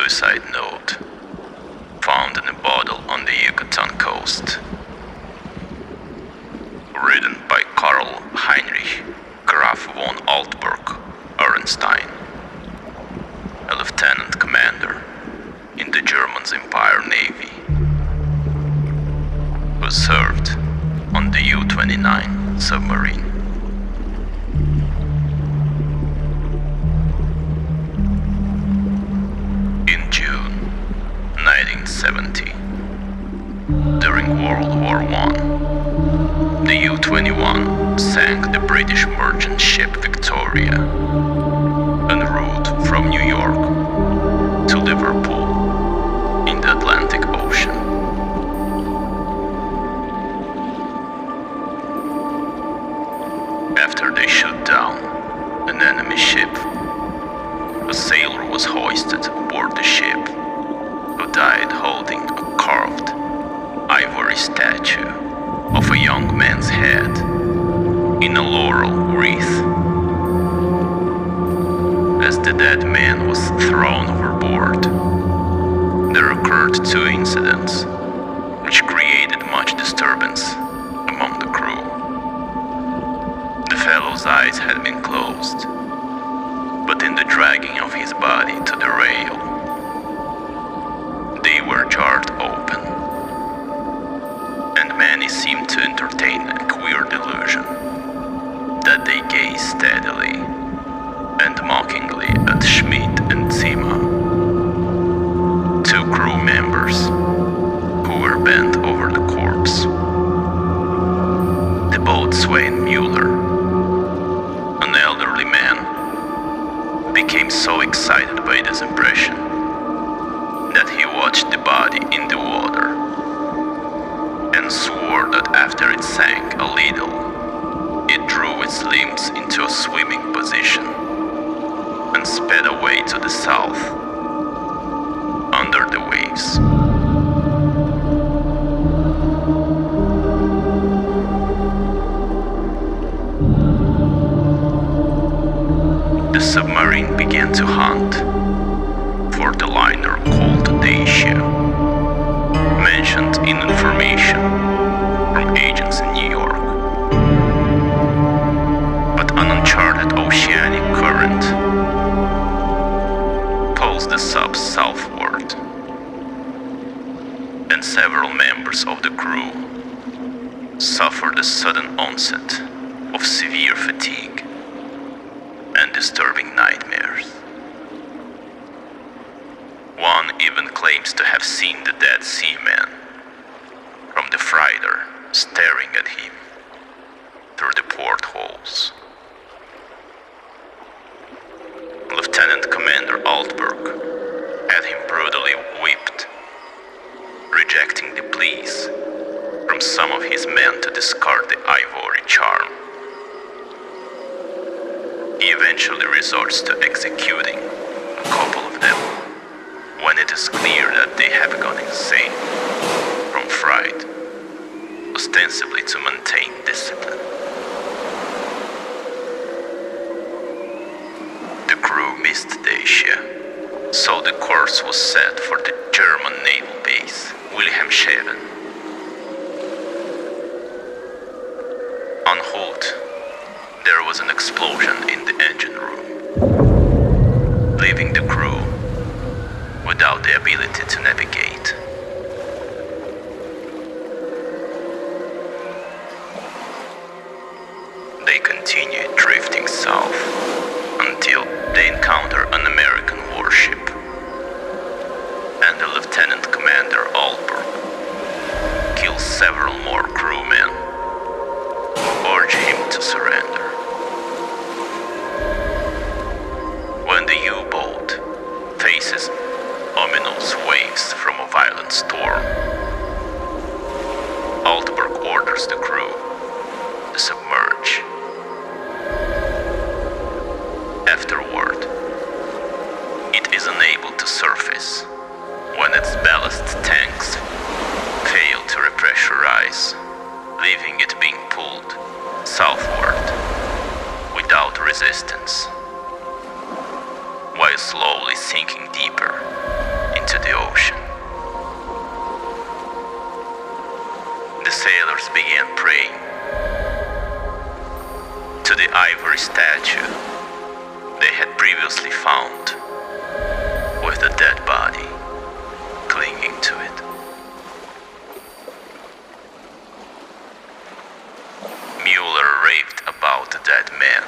suicide note found in a bottle on the Yucatan coast, written by Karl Heinrich Graf von Altburg Ehrenstein, a lieutenant commander in the German Empire Navy, who served on the U-29 submarine. In June 1970, during World War I, the U-21 sank the British merchant ship Victoria en route from New York to Liverpool in the Atlantic Ocean. After they shot down an enemy ship, a sailor was hoisted aboard the ship who died holding a carved ivory statue of a young man's head in a laurel wreath. As the dead man was thrown overboard, there occurred two incidents which created much disturbance among the crew. The fellow's eyes had been closed, but in the dragging of his body to the rail, they were jarred open, and many seemed to entertain a queer delusion that they gazed steadily and mockingly at Schmidt and Zima, two crew members who were bent over the corpse. The boatswain Mueller, an elderly man, became so excited by this impression that he watched the body in the water and swore that after it sank a little, it drew its limbs into a swimming position and sped away to the south under the waves. The submarine began to hunt for the liner called Dacia, mentioned in information from agents in New York. But an uncharted oceanic current pulls the sub southward, and several members of the crew suffered a sudden onset of severe fatigue and disturbing nightmares. One even claims to have seen the dead seaman from the freighter staring at him through the portholes. Lieutenant Commander Altberg had him brutally whipped, rejecting the pleas from some of his men to discard the ivory charm. He eventually resorts to executing a couple of them when it is clear that they have gone insane from fright, ostensibly to maintain discipline. The crew missed Dacia, so the course was set for the German naval base, Wilhelmshaven. En route, there was an explosion in the engine room, leaving the crew without the ability to navigate. They continued drifting south until they encounter an American warship, and the Lieutenant Commander Alberg kills several more crewmen who urge him to surrender. When the U-boat faces ominous waves from a violent storm, Altberg orders the crew to submerge. Afterward, it is unable to surface when its ballast tanks fail to repressurize, leaving it being pulled southward without resistance, while slowly sinking deeper into the ocean. The sailors began praying to the ivory statue they had previously found, with the dead body clinging to it. Mueller raved about the dead man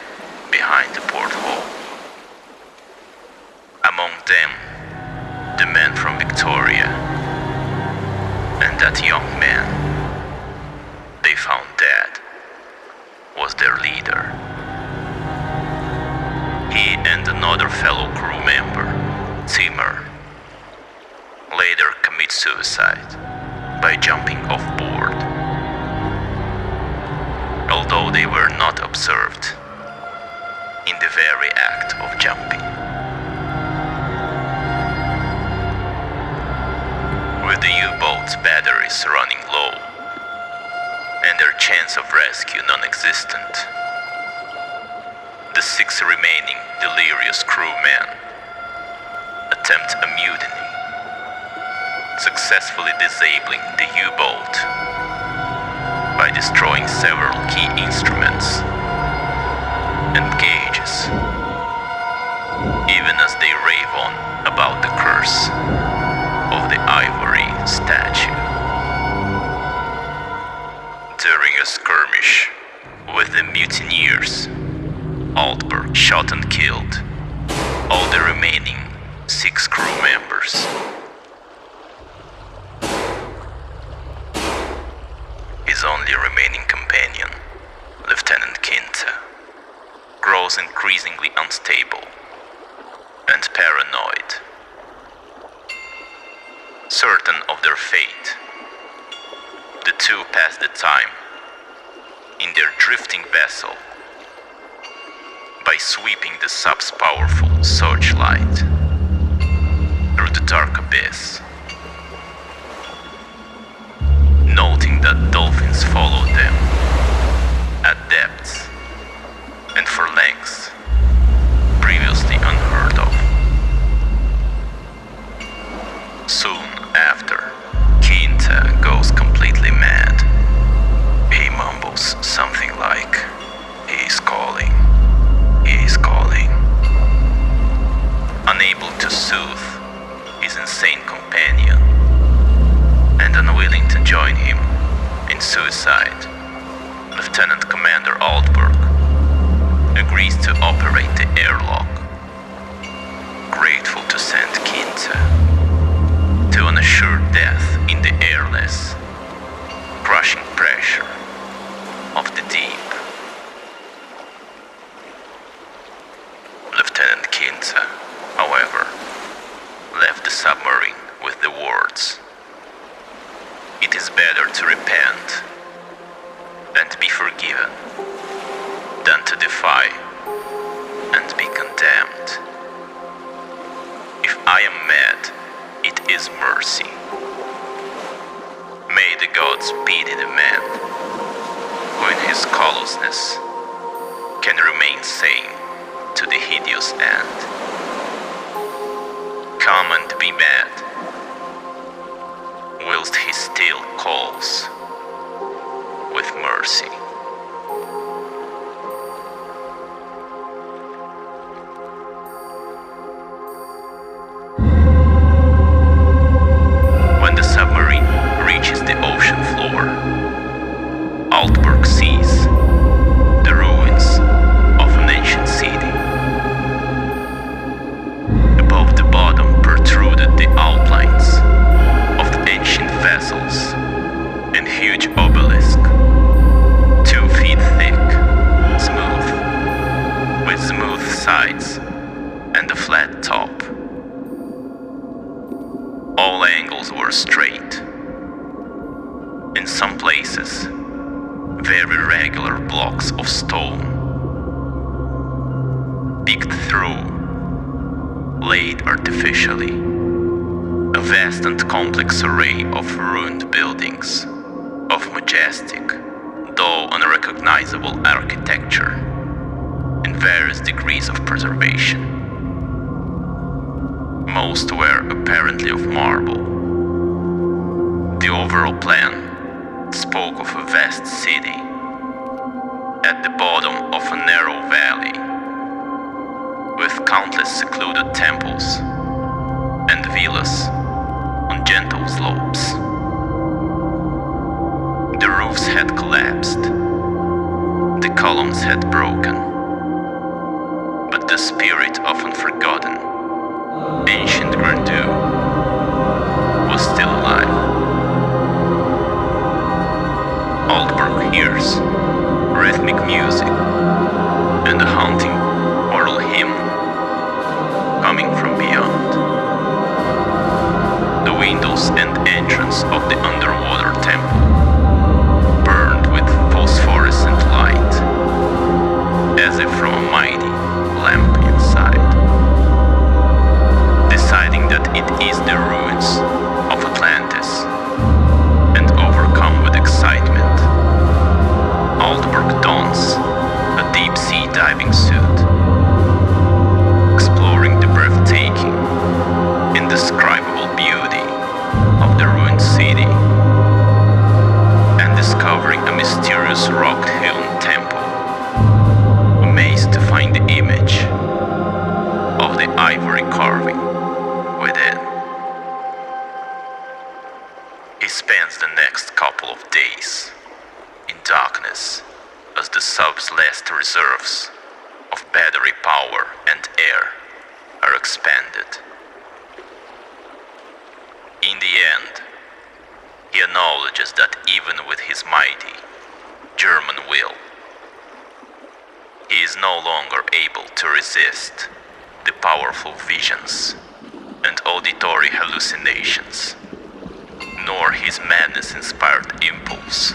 behind the porthole. Among them, the man from Victoria, and that young man they found dead was their leader. He and another fellow crew member, Timmer, later commit suicide by jumping off board. Although they were not observed in the very act of jumping. With the U-boat's batteries running low and their chance of rescue non-existent, the 6 remaining delirious crewmen attempt a mutiny, successfully disabling the U-boat by destroying several key instruments and gauges, even as they rave on about the curse of the ivory statue. During a skirmish with the mutineers, Altberg shot and killed all the remaining 6 crew members. His only remaining companion, Lieutenant Quinta, grows increasingly unstable and paranoid. Certain of their fate, the two pass the time in their drifting vessel by sweeping the sub's powerful searchlight through the dark abyss, noting that dolphins follow them at depths and for lengths previously unheard of. Soon after, Quinta goes completely mad. He mumbles something like, "He's calling, he's calling." Unable to soothe his insane companion and unwilling to join him in suicide, Lieutenant Commander Altberg agrees to operate the airlock, grateful to send Quinta to an assured death in the airless, crushing pressure of the deep. Lieutenant Quinta, however, left the submarine with the words, "It is better to repent and be forgiven than to defy and be condemned. If I am mad, it is mercy. May the gods pity the man who in his callousness can remain sane to the hideous end. Come and be mad, whilst he still calls with mercy." When the submarine reaches the ocean floor, Altberg sees the ruins of an ancient city. Above the bottom protruded the outlines of the ancient vessels and huge obelisk, 2 feet thick, smooth, with smooth sides and a flat top. All angles were straight. In some places, very regular blocks of stone, picked through, laid artificially, a vast and complex array of ruined buildings, of majestic, though unrecognizable architecture, in various degrees of preservation. most were apparently of marble. The overall plan spoke of a vast city at the bottom of a narrow valley, with countless secluded temples and villas on gentle slopes. The roofs had collapsed, the columns had broken, but the spirit of unforgotten, ancient grandeur was still alive. Aldburg hears rhythmic music and a haunting oral hymn coming from beyond. The windows and entrance of the underwater temple burned with phosphorescent light, as if from a mighty lamp inside. Deciding that it is the ruins of Atlantis, and overcome with excitement, Aldburg dons a deep-sea diving suit, exploring the breathtaking, indescribable beauty of the ruined city, and discovering a mysterious rock-hewn temple, amazed to find the image of the ivory carving within. He spends the next couple of days in darkness as the sub's last reserves of battery power and air are expanded. In the end, he acknowledges that even with his mighty German will, he is no longer able to resist the powerful visions and auditory hallucinations, nor his madness-inspired impulse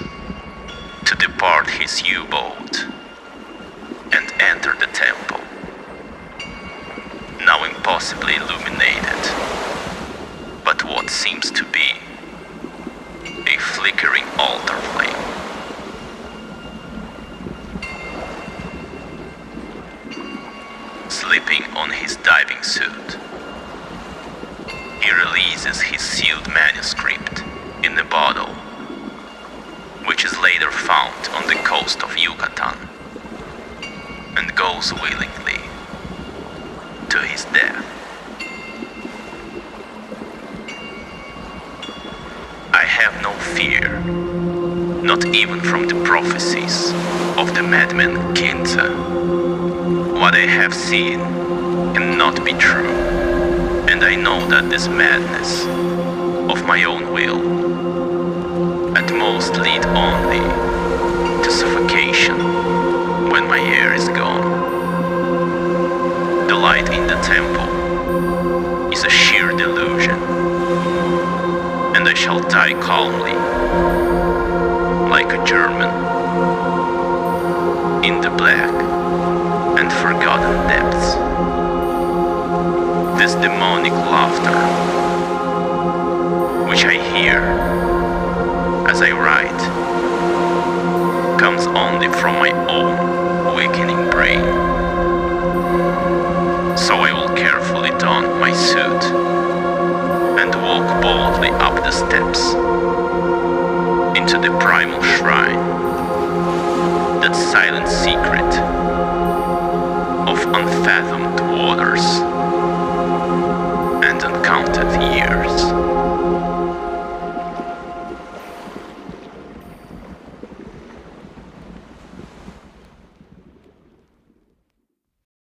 to depart his U-boat and enter the temple, now impossibly illuminated, but what seems to be a flickering altar flame. Slipping on his diving suit, he releases his sealed manuscript in a bottle, which is later found on the coast of Yucatan, and goes willingly to his death. I have no fear, not even from the prophecies of the madman Kinta. What I have seen cannot be true, and I know that this madness of my own will at most lead only to suffocation when my air is gone. The light in the temple is a sheer delusion, and I shall die calmly, like a German, in the black and forgotten depths. This demonic laughter, which I hear as I write, comes only from my own awakening brain. So I will carefully don my suit and walk boldly up the steps into the primal shrine, that silent secret of unfathomed waters